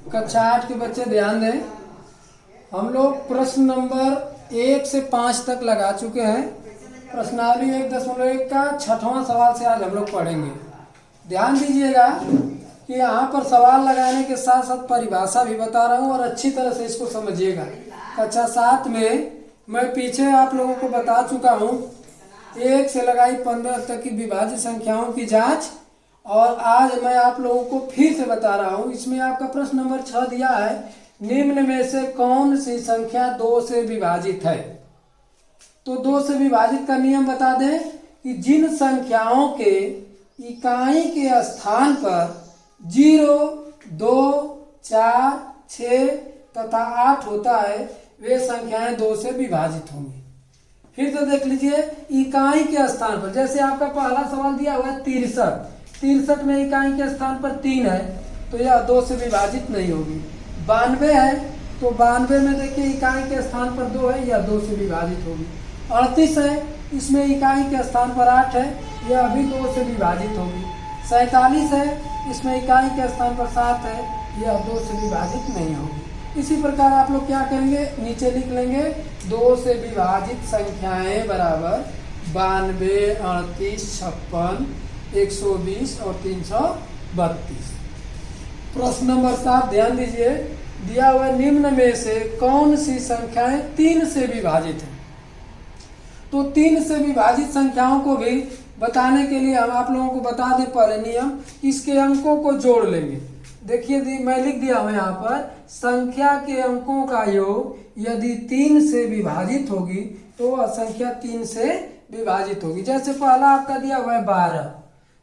कक्षा 8 के बच्चे ध्यान दें। हम लोग प्रश्न नंबर 1 से 5 तक लगा चुके हैं। प्रश्नावली 1.1 का 6वां सवाल से आज हम लोग पढ़ेंगे। ध्यान दीजिएगा कि यहाँ पर सवाल लगाने के साथ साथ परिभाषा भी बता रहा हूँ और अच्छी तरह से इसको समझिएगा। कक्षा 7 में मैं पीछे आप लोगों को बता चुका हूँ 1 से लगाई 15 तक की विभाज्य संख्याओं की जांच, और आज मैं आप लोगों को फिर से बता रहा हूँ। इसमें आपका प्रश्न नंबर 6 दिया है, निम्न में से कौन सी संख्या 2 से विभाजित है। तो 2 से विभाजित का नियम बता दें कि जिन संख्याओं के इकाई के स्थान पर 0, 2, 4, 6 तथा 8 होता है वे संख्याएं 2 से विभाजित होंगी। फिर तो देख लीजिए इकाई के स्थान पर, जैसे आपका पहला सवाल दिया हुआ है 63 में इकाई के स्थान पर 3 है तो यह 2 से विभाजित नहीं होगी। 92 है तो 92 में देखिए इकाई के स्थान पर 2 है, यह 2 से विभाजित होगी। 38 है, इसमें इकाई के स्थान पर 8 है, यह भी 2 से विभाजित होगी। 47 है, इसमें इकाई के स्थान पर 7 है, यह 2 से विभाजित नहीं होगी। इसी प्रकार आप लोग क्या करेंगे, नीचे लिख लेंगे 2 से विभाजित संख्याएं बराबर 92, 38, 56, 120 और 332। प्रश्न नंबर 7 ध्यान दीजिए, दिया हुआ निम्न में से कौन सी संख्याएं 3 से विभाजित है। तो 3 से विभाजित संख्याओं को भी बताने के लिए हम आप लोगों को बता दें पहले नियम, इसके अंकों को जोड़ लेंगे। देखिए मैं लिख दिया हूं यहाँ पर, संख्या के अंकों का योग यदि 3 से विभाजित होगी तो वह संख्या 3 से विभाजित होगी। जैसे पहला आपका दिया हुआ है 12,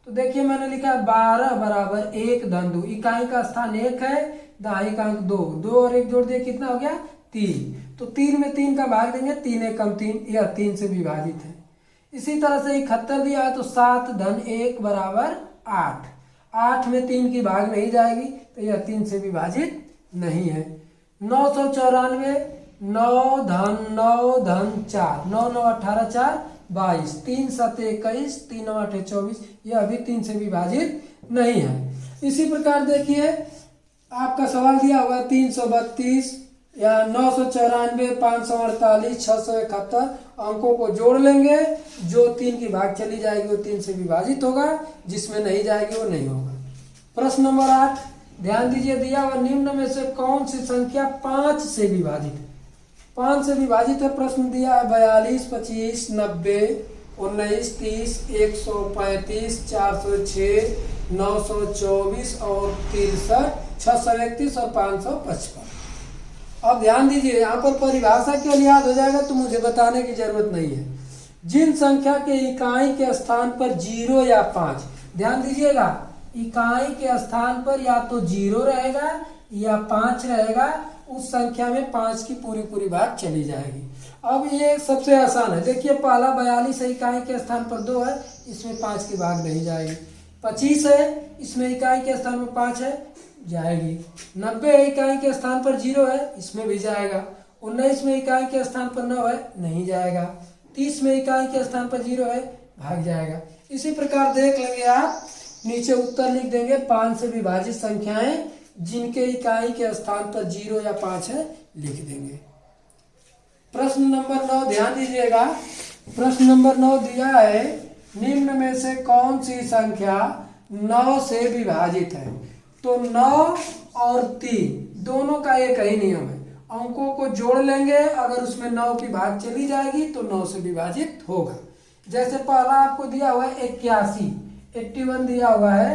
तो देखिए मैंने लिखा है 12 बराबर 1 धन 2, इकाई का स्थान 1 है, दहाई का अंक 2, 2 और 1 जोड़ दिए कितना हो गया 3। तो 3 में 3 का भाग देंगे, 3 1 कम 3, यह 3 से विभाजित है। इसी तरह से 71 दिया है तो 7 धन 1 बराबर 8, 8 में 3 की भाग नहीं जाएगी तो यह 3 से विभाजित नहीं है। 994, 9 धन 9 धन 4, 9 9 18 4 22, 3 7 21, 3 9 8 24, यह भी 3 से विभाजित नहीं है। इसी प्रकार देखिए आपका सवाल दिया हुआ है 332 या 994, 548, 671, अंकों को जोड़ लेंगे, जो 3 की भाग चली जाएगी वो 3 से विभाजित होगा, जिसमें नहीं जाएगी वो नहीं होगा। प्रश्न नंबर 8 ध्यान दीजिए, दिया हुआ निम्न में से कौन सी संख्या 5 से विभाजित है। 5 से विभाजित है प्रश्न दिया है 42, 25, 90, 19, 30, 135, 406, 924 और 63, 631 और 555। अब ध्यान दीजिए यहाँ पर परिभाषा केवल याद हो जाएगा तो मुझे बताने की जरूरत नहीं है। जिन संख्या के इकाई के स्थान पर 0 या 5, ध्यान दीजिएगा इकाई के स्थान पर या तो 0 रहेगा या 5 रहेगा, उस संख्या में 5 की पूरी भाग चली जाएगी। अब ये सबसे आसान है, देखिए पहला 42 है, इकाई के स्थान पर 2 है, इसमें 5 की भाग नहीं जाएगी। 25 है, इसमें इकाई के स्थान पर 5 है, जाएगी। 90 है, इकाई के स्थान पर 0 है, इसमें भी जाएगा। 19 में इकाई के स्थान पर 9 है, नहीं जाएगा। 30 में इकाई के स्थान पर 0 है, भाग जाएगा। इसी प्रकार देख लेंगे आप, नीचे उत्तर लिख देंगे 5 से विभाजित संख्याएं जिनके इकाई के स्थान पर 0 या 5 है, लिख देंगे। प्रश्न नंबर 9 ध्यान दीजिएगा, प्रश्न नंबर 9 दिया है, निम्न में से कौन सी संख्या 9 से विभाजित है। तो 9 और 3 दोनों का एक ही नियम है, अंकों को जोड़ लेंगे, अगर उसमें 9 की भाग चली जाएगी तो 9 से विभाजित होगा। जैसे पहला आपको दिया हुआ है 81, 81 दिया हुआ है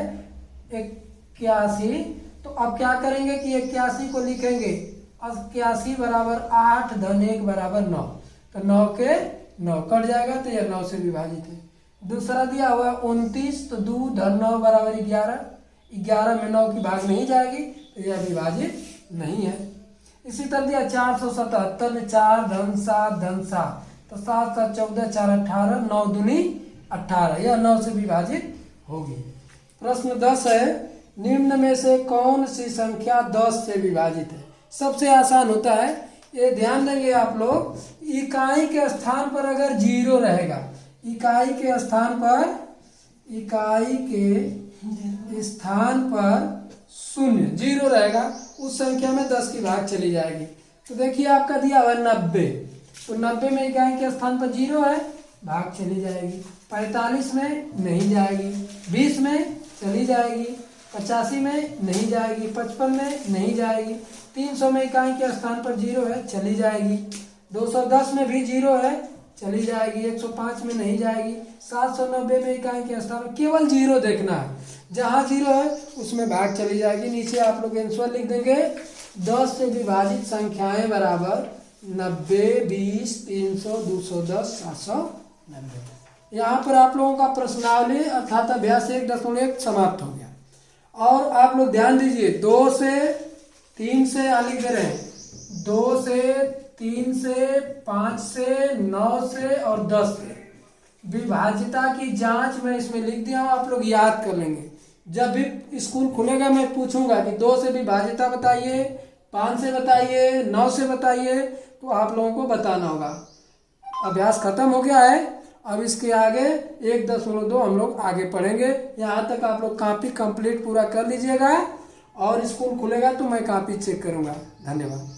81, तो अब क्या करेंगे कि 81 को लिखेंगे 81 बराबर 8 धन 1 बराबर 9, तो 9 के 9 कट जाएगा तो यह 9 से विभाजित है। दूसरा दिया हुआ है 29, तो 2 धन 9 बराबर 11, 11 में 9 की भाग नहीं जाएगी तो यह विभाजित नहीं है। इसी तरह दिया 477 में 4 धन 7 धन 7, तो 7 7 14, 4 18, 9 दूनी 18, यह 9 से विभाजित होगी। प्रश्न 10 है, निम्न में से कौन सी संख्या 10 से विभाजित है। सबसे आसान होता है, ये ध्यान देंगे आप लोग, इकाई के स्थान पर अगर 0 रहेगा, इकाई के स्थान पर शून्य, जीरो रहेगा, उस संख्या में 10 की भाग चली जाएगी। तो देखिए आपका दिया हुआ है 90, तो 90 में इकाई के स्थान पर जीरो है, भाग चली जाएगी। 45 में नहीं जाएगी, 20 में चली जाएगी, 85 में नहीं जाएगी, 55 में नहीं जाएगी, 300 में इकाई के स्थान पर जीरो है, चली जाएगी। 210 में भी जीरो है, चली जाएगी। 105 में नहीं जाएगी। 790 में इकाई के स्थान पर केवल जीरो देखना है, जहाँ जीरो है उसमें भाग चली जाएगी। नीचे आप लोग आंसर लिख देंगे 10 से विभाजित संख्याएं बराबर 90, 20, 300, 210, 790। यहाँ पर आप लोगों का प्रश्नावली अर्थात अभ्यास 1.1 समाप्त हो गया। और आप लोग ध्यान दीजिए, 2 से 3 से लिख दे रहे हैं, 2 से 3 से 5 से 9 से और 10 से विभाजिता की जांच मैं इसमें लिख दिया हूँ, आप लोग याद कर लेंगे। जब भी स्कूल खुलेगा मैं पूछूंगा कि 2 से विभाजिता बताइए, 5 से बताइए, 9 से बताइए, तो आप लोगों को बताना होगा। अभ्यास खत्म हो गया है, अब इसके आगे 1.2 हम लोग आगे पढ़ेंगे। यहाँ तक आप लोग कॉपी कंप्लीट पूरा कर लीजिएगा, और स्कूल खुलेगा तो मैं कॉपी चेक करूँगा। धन्यवाद।